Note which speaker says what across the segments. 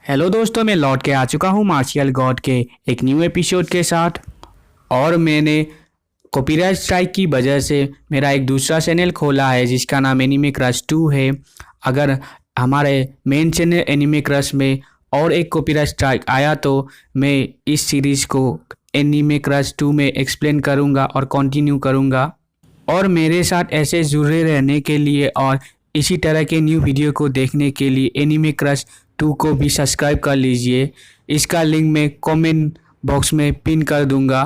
Speaker 1: Hello दोस्तों, मैं लौट के आ चुका हूँ मार्शियल गॉड के एक न्यू एपिसोड के साथ। और मैंने कॉपीराइट स्ट्राइक की वजह से मेरा एक दूसरा चैनल खोला है जिसका नाम एनीमे क्रश 2 है। अगर हमारे मेन चैनल एनीमे क्रश में और एक कॉपीराइट स्ट्राइक आया तो मैं इस सीरीज़ को एनीमे क्रश 2 में एक्सप्लेन करूँगा और कंटिन्यू करूँगा। और मेरे साथ ऐसे जुड़े रहने के लिए और इसी तरह के न्यू वीडियो को देखने के लिए एनीमे क्रश 2 को भी सब्सक्राइब कर लीजिए। इसका लिंक मैं कमेंट बॉक्स में पिन कर दूंगा।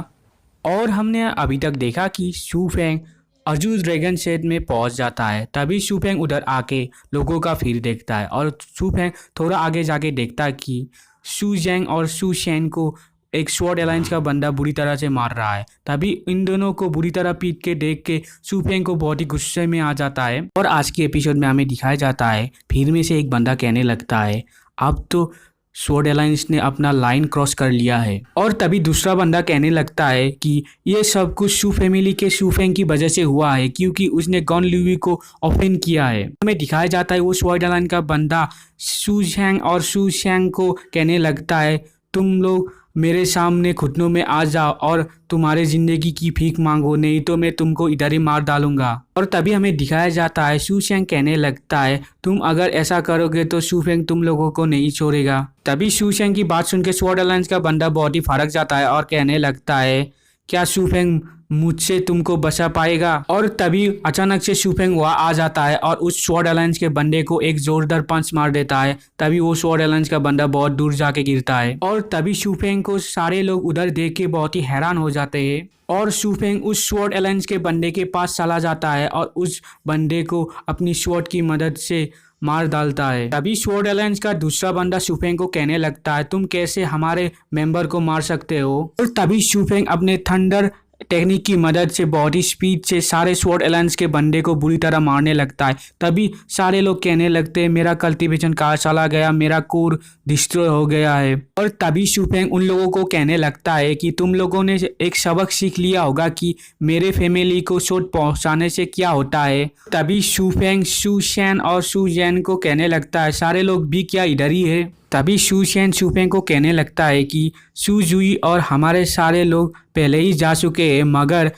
Speaker 1: और हमने अभी तक देखा कि शूफेंग अर्जुन ड्रैगन शेड में पहुंच जाता है, तभी शूफेंग उधर आके लोगों का फिर देखता है और शूफेंग थोड़ा आगे जाके देखता है कि शू जैंग और शू शेन को एक स्वॉर्ड अलायंस का बंदा बुरी तरह से मार रहा है। तभी इन दोनों को बुरी तरह पीट के देख के शूफेंग को बहुत ही गुस्से में आ जाता है। और आज के एपिसोड में हमें दिखाया जाता है भीड़ में से एक बंदा कहने लगता है अब तो स्वॉर्ड अलायंस ने अपना लाइन क्रॉस कर लिया है। और तभी दूसरा बंदा कहने लगता है कि ये सब कुछ शू फैमिली के शूफेंग की वजह से हुआ है क्योंकि उसने गॉन ल्यूई को ऑफेंड किया है। हमें दिखाया जाता है वो स्वॉर्ड अलायंस का बंदा शू जैंग और शू शैंग को कहने लगता है तुम लोग मेरे सामने घुटनों में आ जाओ और तुम्हारे जिंदगी की भीख मांगो, नहीं तो मैं तुमको इधर ही मार डालूंगा। और तभी हमें दिखाया जाता है शू शेंग कहने लगता है तुम अगर ऐसा करोगे तो शू फेंग तुम लोगों को नहीं छोड़ेगा। तभी शू शेंग की बात सुन के स्वॉर्ड अलायंस का बंदा बहुत ही फर्क जाता है और कहने लगता है क्या शू फेंग मुझसे तुमको बचा पाएगा। और तभी अचानक से शूफेंग वहाँ आ जाता है और उस स्वॉर्ड अलायंस के बंदे को एक जोरदार पंच मार देता है। तभी वो स्वॉर्ड अलायंस का बंदा बहुत दूर जाके गिरता है और तभी शूफेंग को सारे लोग उधर देख के बहुत ही हैरान हो जाते हैं। और शूफेंग उस स्वॉर्ड अलायंस के बंदे के पास चला जाता है और उस बंदे को अपनी स्वॉर्ड की मदद से मार डालता है। तभी स्वॉर्ड अलायंस का दूसरा बंदा शूफेंग को कहने लगता है तुम कैसे हमारे मेंबर को मार सकते हो। और तभी शूफेंग अपने थंडर टेक्निक की मदद से बहुत ही स्पीड से सारे स्वॉर्ड अलायंस के बंदे को बुरी तरह मारने लगता है। तभी सारे लोग कहने लगते हैं मेरा कल्टीवेशन कहाँ चला गया, मेरा कोर डिस्ट्रॉय हो गया है। और तभी शूफेंग उन लोगों को कहने लगता है कि तुम लोगों ने एक सबक सीख लिया होगा कि मेरे फैमिली को चोट पहुंचाने से क्या होता है। तभी शूफेंग शू शैन और शू जैन को कहने लगता है सारे लोग भी क्या इधर ही है। तभी शू शैन शूफेंग को कहने लगता है कि शू जुई और हमारे सारे लोग पहले ही जा चुके हैं, मगर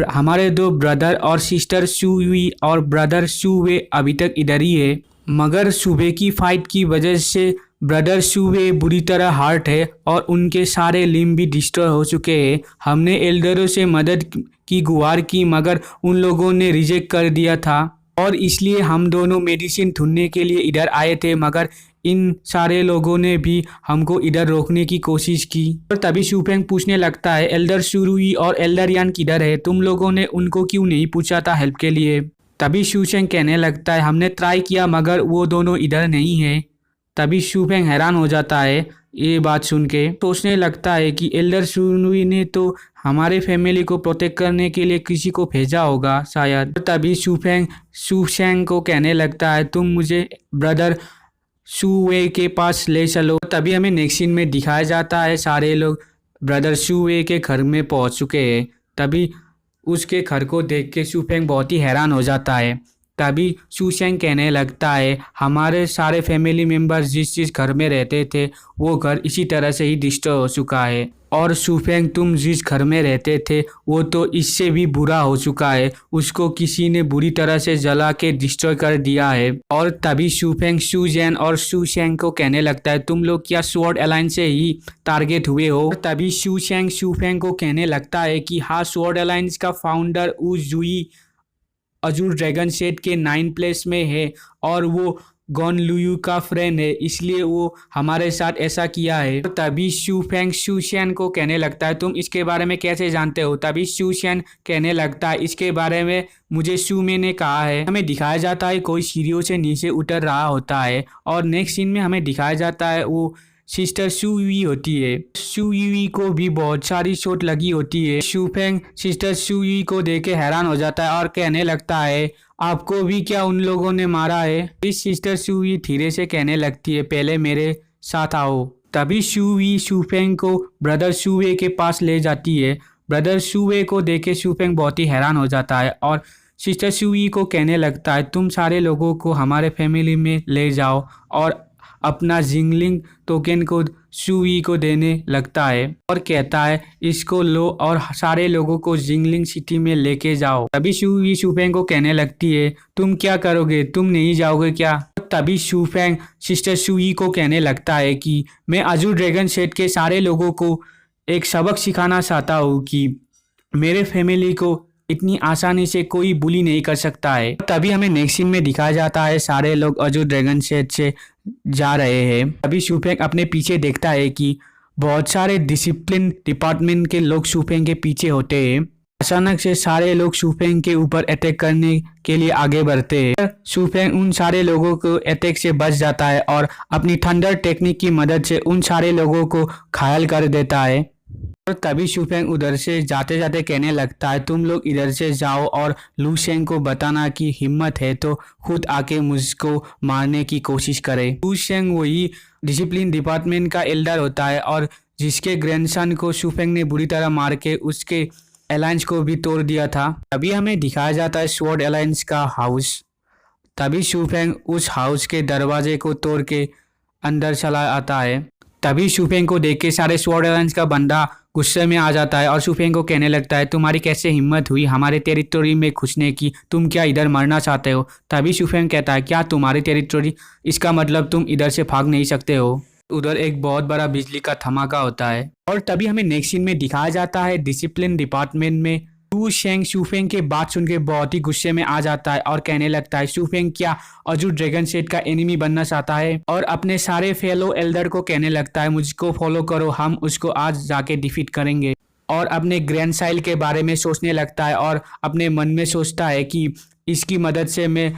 Speaker 1: हमारे दो ब्रदर और सिस्टर शू युई और ब्रदर शू वे अभी तक इधर ही है। मगर सुबह की फाइट की वजह से ब्रदर शू वे बुरी तरह हर्ट है और उनके सारे लिम्ब भी डिस्ट्रॉय हो चुके हैं। हमने एल्डरों से मदद की गुहार की मगर उन लोगों ने रिजेक्ट कर दिया था और इसलिए हम दोनों मेडिसिन ढूंढने के लिए इधर आए थे, मगर इन सारे लोगों ने भी हमको इधर रोकने की कोशिश की। और तभी शूफेंग पूछने लगता है एल्डर शुरुई और एल्डर यान किधर है, तुम लोगों ने उनको क्यों नहीं पूछा था हेल्प के लिए। तभी शूफेंग कहने लगता है हमने ट्राई किया मगर वो दोनों इधर नहीं है। तभी शूफेंग हैरान हो जाता है ये बात सुन के, सोचने लगता है कि एल्डर शुरुई ने तो हमारे फैमिली को प्रोटेक्ट करने के लिए किसी को भेजा होगा शायद। तभी शूफेंग शू शैंग को कहने लगता है तुम मुझे ब्रदर शू वे के पास ले चलो। तभी हमें नेक्स्ट सीन में दिखाया जाता है सारे लोग ब्रदर शू वे के घर में पहुंच चुके हैं। तभी उसके घर को देख के शूफेंग बहुत ही हैरान हो जाता है। तभी शू शेंग कहने लगता है हमारे सारे फैमिली मेम्बर्स जिस घर में रहते थे वो घर इसी तरह से ही डिस्ट्रॉय हो चुका है और शूफेंग तुम जिस घर में रहते थे वो तो इससे भी बुरा हो चुका है, उसको किसी ने बुरी तरह से जला के डिस्ट्रॉय कर दिया है। और तभी शूफेंग शू जैन और शू शेंग को कहने लगता है तुम लोग क्या स्वॉर्ड अलायंस से ही टारगेट हुए हो। और तभी शू शेंग शूफेंग को कहने लगता है कि हाँ, स्वॉर्ड अलायंस का फाउंडर ऊ जुई अजूर ड्रैगन शेड के 9 प्लेस में है और वो गॉन लुयू का फ्रेंड है, इसलिए वो हमारे साथ ऐसा किया है। तो तभी शूफेंग शू शैन को कहने लगता है तुम इसके बारे में कैसे जानते हो। तभी शू शैन कहने लगता है इसके बारे में मुझे शू मे ने कहा है। हमें दिखाया जाता है कोई सीढ़ियों से नीचे उतर रहा होता है और नेक्स्ट सीन में हमें दिखाया जाता है वो सिस्टर शू युई होती है। शू युई को भी बहुत सारी चोट लगी होती है। शूफेंग सिस्टर शू युई को देख के हैरान हो जाता है और कहने लगता है आपको भी क्या उन लोगों ने मारा है। इस सिस्टर शू युई धीरे से कहने लगती है पहले मेरे साथ आओ। तभी शू युई शूफेंग को ब्रदर शू वे के पास ले जाती है। ब्रदर शू वे को देख के शूफेंग बहुत ही हैरान हो जाता है और सिस्टर शू युई को कहने लगता है तुम सारे लोगों को हमारे फैमिली में ले जाओ और अपना जिंगलिंग टोकन को सुई को देने लगता है और कहता है इसको लो और सारे लोगों को जिंगलिंग सिटी में लेके जाओ। तभी सुई शूफेंग को कहने लगती है तुम क्या करोगे, तुम नहीं जाओगे क्या? तभी शूफेंग सिस्टर सुई को कहने लगता है कि मैं अजूर ड्रैगन सेट के सारे लोगों को एक सबक सिखाना चाहता हूँ कि मेरे फैमिली को इतनी आसानी से कोई बुली नहीं कर सकता है। तभी हमें नेक्स्ट सीन में दिखाया जाता है सारे लोग अजूर ड्रैगन सेट से जा रहे हैं। तभी शूफेंग अपने पीछे देखता है कि बहुत सारे डिसिप्लिन डिपार्टमेंट के लोग शूफेंग के पीछे होते हैं। अचानक से सारे लोग शूफेंग के ऊपर अटैक करने के लिए आगे बढ़ते हैं। शूफेंग उन सारे लोगों को अटैक से बच जाता है और अपनी थंडर टेक्निक की मदद से उन सारे लोगों को घायल कर देता है। और तभी शूफेंग उधर से जाते जाते कहने लगता है तुम लोग इधर से जाओ और लू शेंग को बताना कि हिम्मत है तो खुद आके मुझको मारने की कोशिश करे। लू शेंग वही डिसिप्लिन डिपार्टमेंट का एल्डर होता है और जिसके ग्रैंडसन को शूफेंग ने बुरी तरह मार के उसके अलायंस को भी तोड़ दिया था। तभी हमें दिखाया जाता है स्वॉर्ड अलायंस का हाउस। तभी शूफेंग उस हाउस के दरवाजे को तोड़ के अंदर चला आता है। तभी शूफेंग को देख के सारे स्वॉर्ड अलायंस का बंदा गुस्से में आ जाता है और शूफेंग को कहने लगता है तुम्हारी कैसे हिम्मत हुई हमारे टेरिटोरी में घुसने की, तुम क्या इधर मरना चाहते हो? तभी शूफेंग कहता है क्या तुम्हारी टेरिटोरी, इसका मतलब तुम इधर से भाग नहीं सकते हो। उधर एक बहुत बड़ा बिजली का धमाका होता है और तभी हमें नेक्स्ट सीन में दिखाया जाता है डिसिप्लिन डिपार्टमेंट में लू शेंग शूफेंग के बात सुन के बहुत ही गुस्से में आ जाता है और कहने लगता है शूफेंग क्या अजूर ड्रैगन सेट का एनिमी बनना चाहता है? और अपने सारे फेलो एल्डर को कहने लगता है मुझको फॉलो करो, हम उसको आज जाके डिफीट करेंगे। और अपने ग्रैंड साइल के बारे में सोचने लगता है और अपने मन में सोचता है कि इसकी मदद से मैं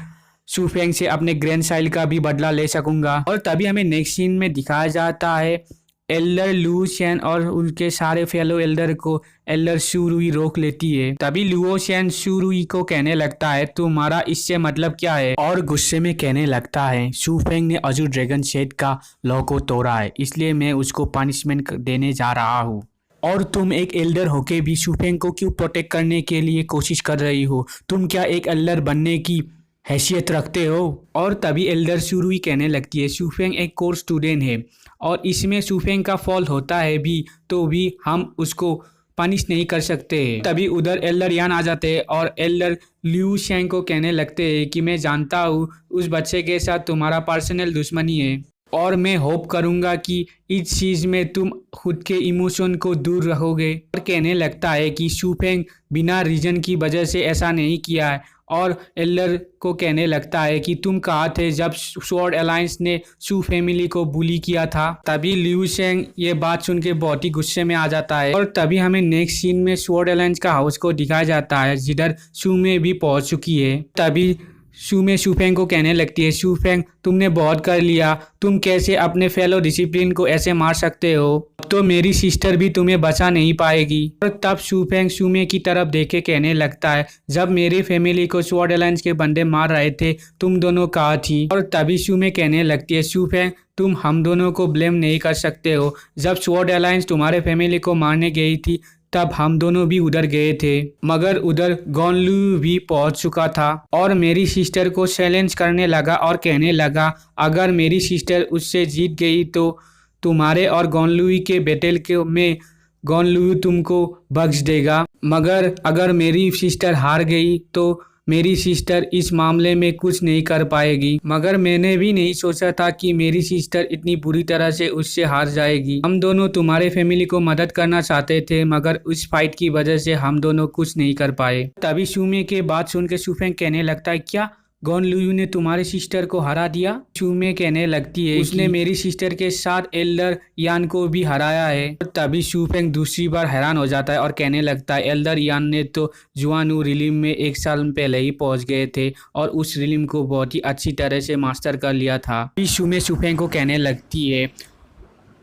Speaker 1: शूफेंग से अपने ग्रैंड साइल का भी बदला ले सकूंगा। और तभी हमें नेक्स्ट सीन में दिखाया जाता है एल्डर लू शेन और उनके सारे फेलो एल्डर को एल्डर शुरुई रोक लेती है। तभी लुओ शेन शुरुई को कहने लगता है तुम्हारा इससे मतलब क्या है? और गुस्से में कहने लगता है शूफेंग ने अजूर ड्रैगन सेट का लॉ को तोड़ा है, इसलिए मैं उसको पनिशमेंट देने जा रहा हूँ। और तुम एक एल्डर होके भी शूफेंग को क्यों प्रोटेक्ट करने के लिए कोशिश कर रही हो? तुम क्या एक एल्डर बनने की हैसियत रखते हो? और तभी एल्डर शुरुई कहने लगती है शूफेंग एक कोर स्टूडेंट है और इसमें शूफेंग का फॉल्ट होता है भी तो भी हम उसको पनिश नहीं कर सकते। तभी उधर एल्डर यान आ जाते हैं और एल्डर ल्यू शेंग को कहने लगते हैं कि मैं जानता हूँ उस बच्चे के साथ तुम्हारा पर्सनल दुश्मनी है और मैं होप करूँगा कि इस चीज़ में तुम खुद के इमोशन को दूर रखोगे। और कहने लगता है कि शूफेंग बिना रीजन की वजह से ऐसा नहीं किया है। और एल्डर को कहने लगता है कि तुम कहाँ थे जब स्वॉर्ड अलायंस ने शू फैमिली को बुली किया था? तभी लिू शेंग ये बात सुन के बहुत ही गुस्से में आ जाता है। और तभी हमें नेक्स्ट सीन में स्वॉर्ड अलायंस का हाउस को दिखाया जाता है जिधर शू में भी पहुंच चुकी है। तभी शू में शूफेंग को कहने लगती है शूफेंग तुमने बहुत कर लिया, तुम कैसे अपने फेलो डिसिप्लिन को ऐसे मार सकते हो? अब तो मेरी सिस्टर भी तुम्हें बचा नहीं पाएगी। और तब शूफेंग शूमे की तरफ देखे कहने लगता है जब मेरी फैमिली को स्वॉर्ड अलायंस के बंदे मार रहे थे तुम दोनों कहाँ थी? और तभी शूमे कहने लगती है शूफेंग तुम हम दोनों को ब्लेम नहीं कर सकते हो, जब स्वॉर्ड अलायंस तुम्हारे फैमिली को मारने गई थी तब हम दोनों भी उधर गए थे, मगर उधर गॉनलू भी पहुंच चुका था और मेरी सिस्टर को चैलेंज करने लगा और कहने लगा अगर मेरी सिस्टर उससे जीत गई तो तुम्हारे और गॉनलुई के बैटल के में गॉनलू तुमको बख्श देगा, मगर अगर मेरी सिस्टर हार गई तो मेरी सिस्टर इस मामले में कुछ नहीं कर पाएगी। मगर मैंने भी नहीं सोचा था कि मेरी सिस्टर इतनी बुरी तरह से उससे हार जाएगी। हम दोनों तुम्हारे फैमिली को मदद करना चाहते थे मगर उस फाइट की वजह से हम दोनों कुछ नहीं कर पाए। तभी शूमे के बात सुन के शूफेंग कहने लगता है क्या गॉनलुई ने तुम्हारे सिस्टर को हरा दिया? शूमे कहने लगती है उसने मेरी सिस्टर के साथ एल्डर यान को भी हराया है। तभी शूफेंग दूसरी बार हैरान हो जाता है और कहने लगता है एल्डर यान ने तो जुआनू रिलिम में 1 साल पहले ही पहुंच गए थे और उस रिलिम को बहुत ही अच्छी तरह से मास्टर कर लिया था। शूमे शूफेंग को कहने लगती है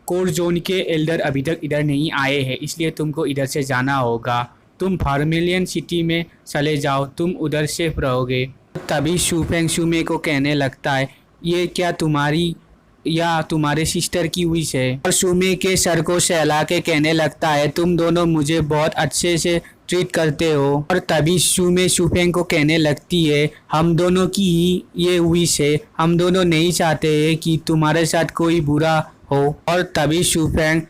Speaker 1: कोर जोन के एल्डर अभी तक इधर नहीं आए हैं, इसलिए तुमको इधर से जाना होगा। तुम फार्मेलियन सिटी में चले जाओ, तुम उधर सेफ रहोगे। तभी शूफेंग शूमे को कहने लगता है ये क्या तुम्हारी या तुम्हारे सिस्टर की विश है। और सुमे के सर को सहला के कहने लगता है तुम दोनों मुझे बहुत अच्छे से ट्रीट करते हो। और तभी सुमे सुफेंग को कहने लगती है हम दोनों की ही ये विश है, हम दोनों नहीं चाहते कि तुम्हारे साथ कोई बुरा हो। और तभी सुफेंग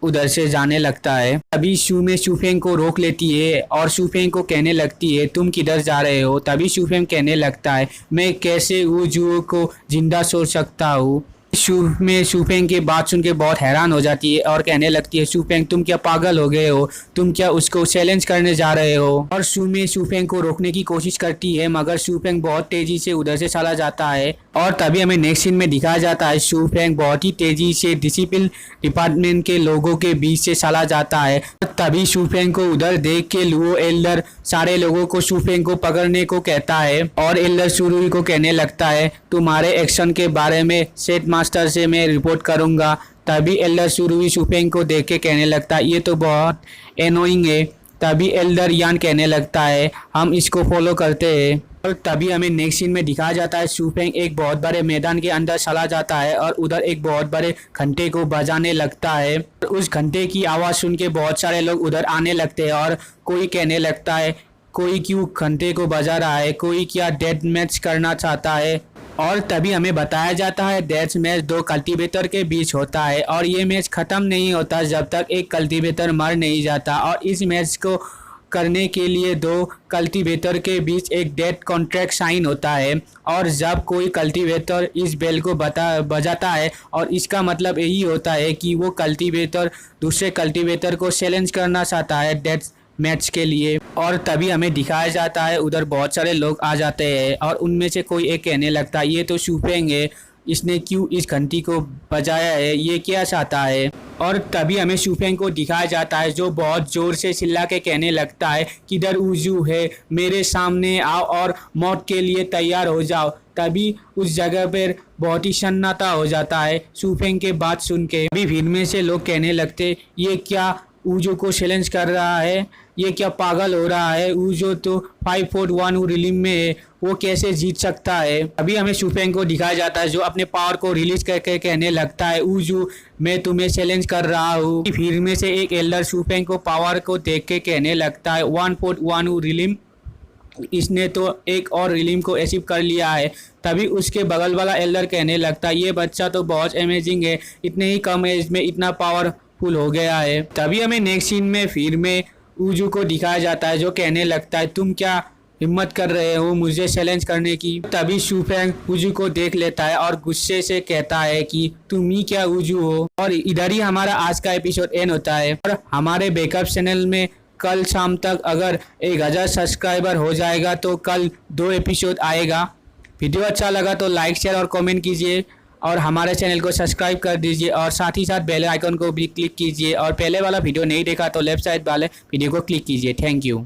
Speaker 1: उधर से जाने लगता है। तभी सुमे सुफेंग को रोक लेती है और सुफेंग को कहने लगती है तुम किधर जा रहे हो। तभी सुफेंग कहने लगता है मैं कैसे वुजुओ को जिंदा छोड़ सकता हूँ। सुमे सुफेंग की बात सुन के बहुत हैरान हो जाती है और कहने लगती है सुफेंग तुम क्या पागल हो गए हो, तुम क्या उसको चैलेंज करने जा रहे हो। और सुमे सुफेंग को रोकने की कोशिश करती है मगर सुफेंग बहुत तेजी से उधर से चला जाता है। और तभी हमें नेक्स्ट सीन में दिखाया जाता है सुफेंग बहुत ही तेजी से डिसिप्लिन डिपार्टमेंट के लोगों के बीच से चला जाता है। तभी सुफेंग को उधर देख के लुओ एल्डर सारे लोगों को सुफेंग को पकड़ने को कहता है और एल्डर सुरुई को कहने लगता है तुम्हारे एक्शन के बारे में सेट मास्टर से मैं रिपोर्ट करूंगा। तभी एल्डर सुरुई सुफेंग को देख के कहने लगता है ये तो बहुत एनोइंग है। तभी एल्डर यान कहने लगता है हम इसको फॉलो करते हैं। और तभी हमें नेक्स्ट सीन में दिखाया जाता है सुफेंग एक बहुत बड़े मैदान के अंदर चला जाता है और उधर एक बहुत बड़े घंटे को बजाने लगता है। उस घंटे की आवाज़ सुन के बहुत सारे लोग उधर आने लगते हैं और कोई कहने लगता है कोई क्यों घंटे को बजा रहा है, कोई क्या डेथ मैच करना चाहता है। और तभी हमें बताया जाता है डेथ मैच दो कल्टीवेटर के बीच होता है और ये मैच ख़त्म नहीं होता जब तक एक कल्टीवेटर मर नहीं जाता। और इस मैच को करने के लिए दो कल्टीवेटर के बीच एक डेथ कॉन्ट्रैक्ट साइन होता है। और जब कोई कल्टीवेटर इस बेल को बजाता है और इसका मतलब यही होता है कि वो कल्टीवेटर दूसरे कल्टीवेटर को चैलेंज करना चाहता है डेथ मैच के लिए। और तभी हमें दिखाया जाता है उधर बहुत सारे लोग आ जाते हैं और उनमें से कोई एक कहने लगता है ये तो सुफेंग है, इसने क्यों इस घंटी को बजाया है, ये क्या चाहता है। और तभी हमें सुफेंग को दिखाया जाता है जो बहुत ज़ोर से चिल्ला के कहने लगता है किधर वुजू है, मेरे सामने आओ और मौत के लिए तैयार हो जाओ। तभी उस जगह पर बहुत ही सन्नाटा हो जाता है सुफेंग के बात सुन के। अभी भीड़ में से लोग कहने लगते ये क्या वुजू को चैलेंज कर रहा है, ये क्या पागल हो रहा है, वुजू तो 541 रिलीम में है, वो कैसे जीत सकता है। अभी हमें सुफेंग को दिखाया जाता है जो अपने पावर को रिलीज करके कहने लगता है वुजू मैं तुम्हें चैलेंज कर रहा हूँ। फिर में से एक एल्डर सुफेंग को पावर को देख के कहने लगता है 141 रिलीम, इसने तो एक और रिलीम को अचीव कर लिया है। तभी उसके बगल वाला एल्डर कहने लगता है ये बच्चा तो बहुत अमेजिंग है, इतने ही कम एज में इतना पावरफुल हो गया है। तभी हमें नेक्स्ट सीन में फिर में वुजू को दिखाया जाता है जो कहने लगता है तुम क्या हिम्मत कर रहे हो मुझे चैलेंज करने की। तभी सुफेंग वुजू को देख लेता है और गुस्से से कहता है कि तुम ही क्या वुजू हो। और इधर ही हमारा आज का एपिसोड एंड होता है। और हमारे बैकअप चैनल में कल शाम तक अगर 1000 सब्सक्राइबर हो जाएगा तो कल 2 एपिसोड आएगा। वीडियो अच्छा लगा तो लाइक शेयर और कमेंट कीजिए और हमारे चैनल को सब्सक्राइब कर दीजिए और साथ ही साथ बेल आइकन को भी क्लिक कीजिए। और पहले वाला वीडियो नहीं देखा तो लेफ्ट साइड वाले वीडियो को क्लिक कीजिए। Thank you.